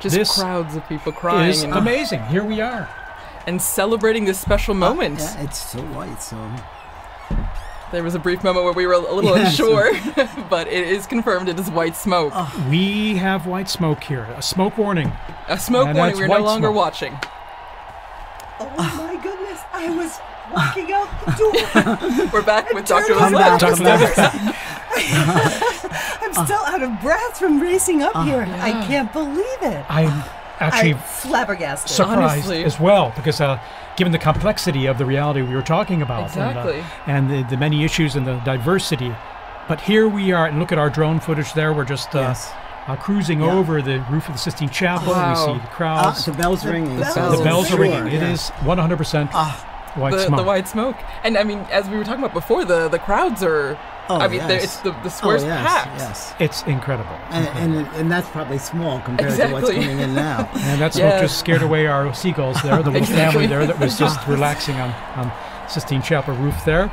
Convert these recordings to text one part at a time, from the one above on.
Just crowds of people crying. It's amazing. Here we are. And celebrating this special moment. Yeah, it's so white, so... There was a brief moment where we were a little unsure, but it is confirmed it is white smoke. We have white smoke here. A smoke warning. A smoke warning. We're no longer watching. Oh my goodness. I was walking out the door. We're back with Dr. Liz. I'm still out of breath from racing up here. Yeah. I can't believe it. I'm actually flabbergasted. Surprised honestly. As well, because given the complexity of the reality we were talking about, exactly. and the many issues and the diversity, but here we are, and look at our drone footage there. We're just cruising over the roof of the Sistine Chapel. Wow. We see the crowds. The bells ringing. The bells are ringing. It is 100% white smoke. The white smoke. And I mean, as we were talking about before, the crowds are... it's the square's packed. Yes. It's incredible. And that's probably small compared to what's coming in now. And that smoke just scared away our seagulls there, the little family there that was just relaxing on Sistine Chapel roof there.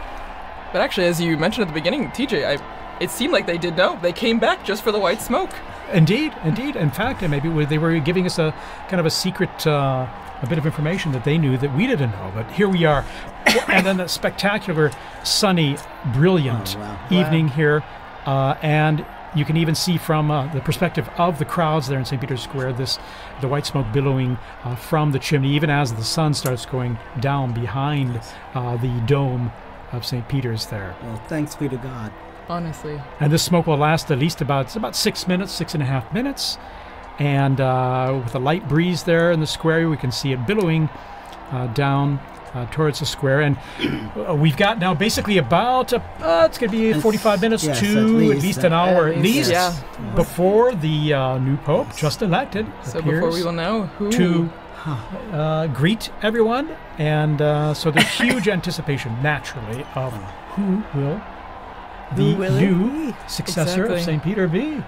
But actually, as you mentioned at the beginning, TJ, it seemed like they did know. They came back just for the white smoke. Indeed. In fact, maybe they were giving us a kind of a secret, a bit of information that they knew that we didn't know. But here we are. And then a spectacular, sunny, brilliant evening here. And you can even see from the perspective of the crowds there in St. Peter's Square, the white smoke billowing from the chimney, even as the sun starts going down behind the dome of St. Peter's there. Well, thanks be to God. Honestly. And this smoke will last at least about 6 minutes, 6.5 minutes. And with a light breeze there in the square, we can see it billowing down towards the square. And we've got now basically about, it's going to be 45 minutes to at least an hour before the new Pope, just elected, so before we will know who... to greet everyone. And so there's huge anticipation, naturally, of who will the new successor of St. Peter be.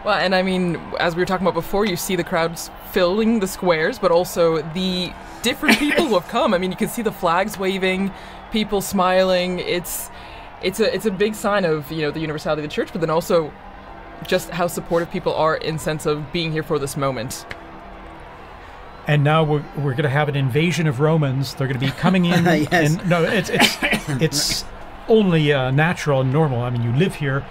Well, and I mean, as we were talking about before, you see the crowds filling the squares, but also the different people who have come. I mean, you can see the flags waving, people smiling. It's a big sign of, the universality of the church, but then also just how supportive people are in sense of being here for this moment. And now we're going to have an invasion of Romans. They're going to be coming in. And no, it's only natural and normal. I mean, you live here.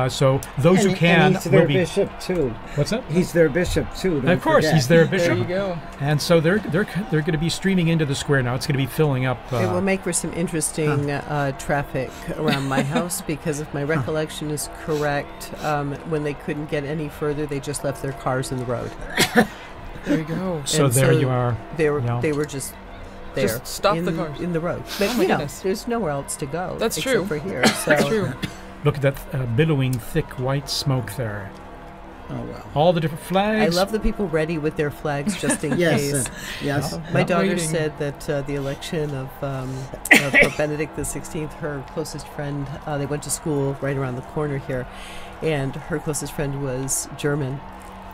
So those who can he's their will be bishop too. What's that? He's their bishop too. Of course, he's their bishop. There you go. And so they're going to be streaming into the square now. It's going to be filling up. It will make for some interesting traffic around my house because if my recollection is correct, when they couldn't get any further, they just left their cars in the road. There you go. So there you are. They were just there. Just stop the cars in the road. But there's nowhere else to go. That's true. Except for here. So. That's true. Look at that billowing, thick white smoke there. Oh, wow. All the different flags. I love the people ready with their flags just in case. Yes. My daughter said that the election of Pope Benedict XVI, her closest friend, they went to school right around the corner here, and her closest friend was German.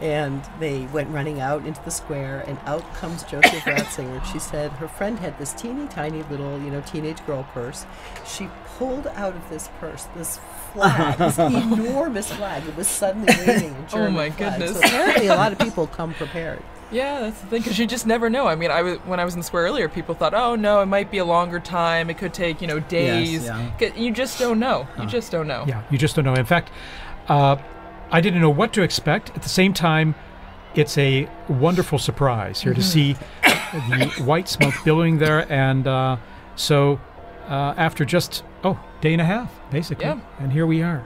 And they went running out into the square, and out comes Joseph Ratzinger. She said her friend had this teeny tiny little, teenage girl purse. She pulled out of this purse this flag, this enormous flag. It was suddenly waving a German Oh my flag. goodness! So apparently, a lot of people come prepared. Yeah, that's the thing, because you just never know. I mean, when I was in the square earlier, people thought, oh no, it might be a longer time. It could take days. Yes, You just don't know. You just don't know. Yeah, you just don't know. In fact, I didn't know what to expect. At the same time, it's a wonderful surprise here to see the white smoke billowing there. And so after just, day and a half, basically. Yeah. And here we are.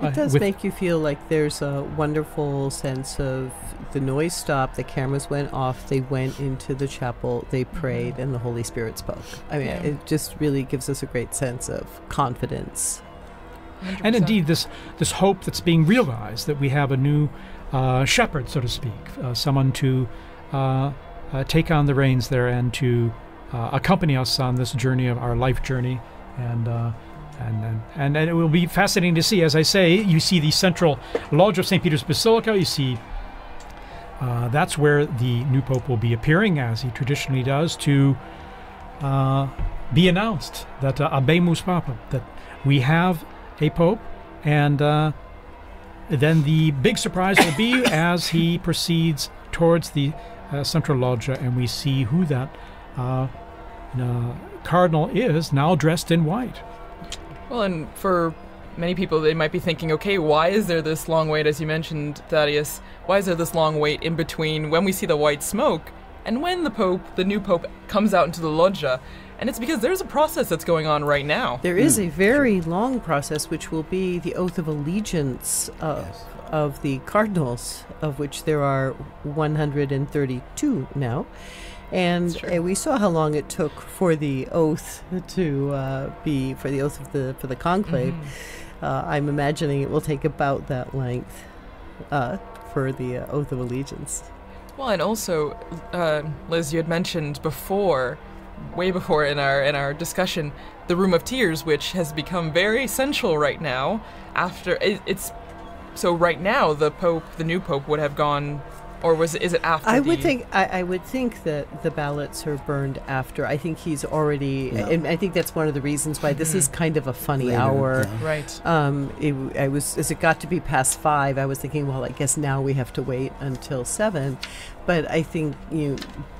It does make you feel like there's a wonderful sense of the noise stopped, the cameras went off, they went into the chapel, they prayed, and the Holy Spirit spoke. I mean, it just really gives us a great sense of confidence. 100%. And indeed, this hope that's being realized, that we have a new shepherd, so to speak, someone to take on the reins there and to accompany us on this journey of our life journey. And it will be fascinating to see. As I say, you see the central lodge of St. Peter's Basilica. You see that's where the new Pope will be appearing, as he traditionally does, to be announced that Abemus Papa, that we have a Pope, and then the big surprise will be as he proceeds towards the central loggia, and we see who that cardinal is, now dressed in white. Well, and for many people, they might be thinking, okay, why is there this long wait, as you mentioned, Thaddeus? Why is there this long wait in between when we see the white smoke and when the new pope, comes out into the loggia? And it's because there's a process that's going on right now. There is a very long process, which will be the oath of allegiance of the cardinals, of which there are 132 now. And we saw how long it took for the oath to be, for the oath of the conclave. I'm imagining it will take about that length for the oath of allegiance. Well, and also, Liz, you had mentioned way before in our discussion, the Room of Tears, which has become very essential right now. So right now the new pope would have gone, or is it after? I would think that the ballots are burned after. I think he's already, and I think that's one of the reasons why this is kind of a funny hour. Yeah. Right. As it got to be past 5, I was thinking, well, I guess now we have to wait until 7. But I think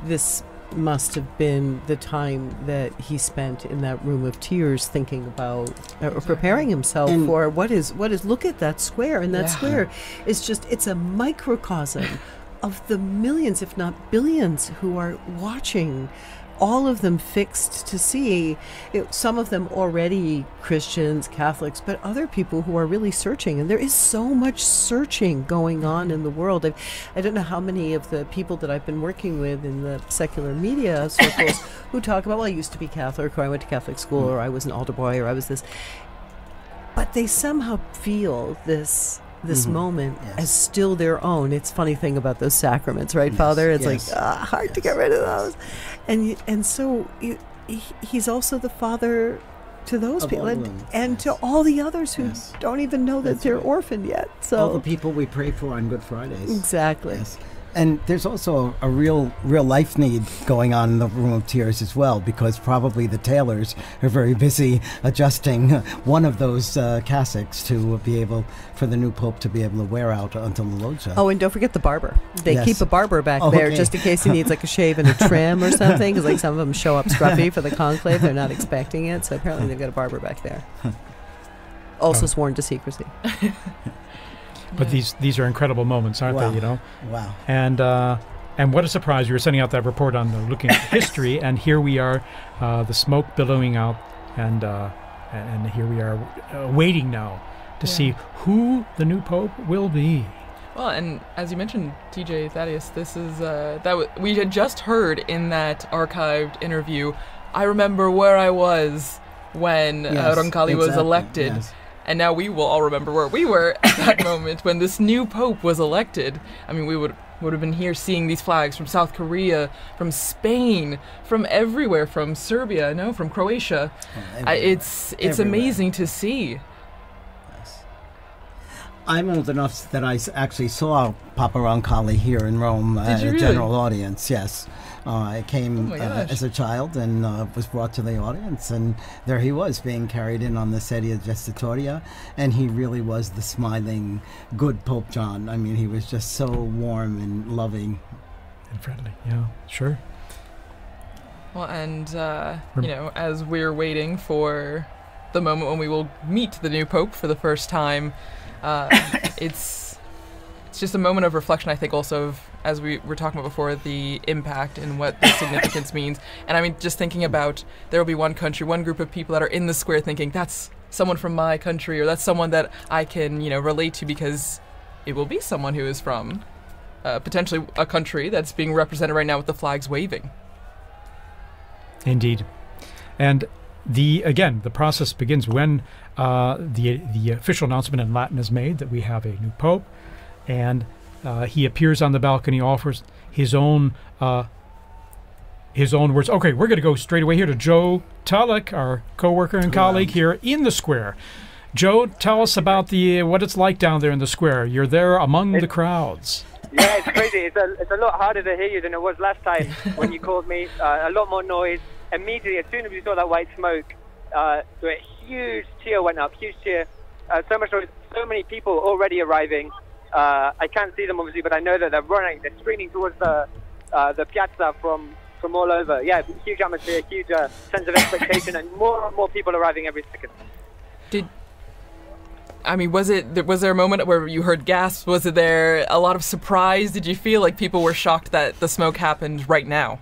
this must have been the time that he spent in that Room of Tears thinking about or preparing himself for what is look at that square, and that square is it's a microcosm of the millions, if not billions, who are watching, all of them fixed to see it, some of them already Christians, Catholics, but other people who are really searching. And there is so much searching going on in the world. I don't know how many of the people that I've been working with in the secular media circles who talk about, well, I used to be Catholic, or I went to Catholic school, or I was an altar boy, or I was this. But they somehow feel this moment as still their own. It's a funny thing about those sacraments, right, Father? It's hard to get rid of those. And so he's also the father to those people and to all the others who don't even know that they're orphaned yet. So all the people we pray for on Good Fridays. Exactly. Yes. And there's also a real life need going on in the Room of Tears as well, because probably the tailors are very busy adjusting one of those cassocks to be able, for the new pope to be able to wear out until the loggia. Oh, and don't forget the barber. They keep a barber back there just in case he needs like a shave and a trim or something, because like some of them show up scruffy for the conclave. They're not expecting it, so apparently they've got a barber back there. Also sworn to secrecy. But these are incredible moments, aren't they? Wow. And what a surprise! We were sending out that report on looking at history, and here we are, the smoke billowing out, and here we are waiting now to see who the new pope will be. Well, and as you mentioned, TJ, Thaddeus, this is we had just heard in that archived interview. I remember where I was when Roncalli was elected. Yes. And now we will all remember where we were at that moment when this new pope was elected. I mean, we would have been here seeing these flags from South Korea, from Spain, from everywhere, from Serbia, from Croatia. It's amazing to see. Yes. I'm old enough that I actually saw Papa Roncalli here in Rome at a general audience, yes. I came as a child and was brought to the audience, and there he was being carried in on the sedia gestatoria, and he really was the smiling, good Pope John. I mean, he was just so warm and loving. And friendly, yeah, sure. Well, and, as we're waiting for the moment when we will meet the new Pope for the first time, it's just a moment of reflection, I think, also of, as we were talking about before, the impact and what the significance means. And I mean, just thinking about, there will be one country, one group of people that are in the square thinking, that's someone from my country, or that's someone that I can, relate to, because it will be someone who is from potentially a country that's being represented right now with the flags waving. Indeed. And the process begins when the official announcement in Latin is made that we have a new pope, and he appears on the balcony, offers his own words. Okay, we're going to go straight away here to Joe Tulloch, our co-worker and colleague here in the square. Joe, tell us about what it's like down there in the square. You're there among the crowds. Yeah, it's crazy. It's a lot harder to hear you than it was last time when you called me. A lot more noise. Immediately, as soon as we saw that white smoke, a huge cheer went up. Huge cheer. So much noise. so many people already arriving. I can't see them obviously, but I know that they're streaming towards the piazza from all over. Yeah, huge atmosphere, huge sense of expectation, and more people arriving every second. Was there a moment where you heard gasps? Was there a lot of surprise? Did you feel like people were shocked that the smoke happened right now?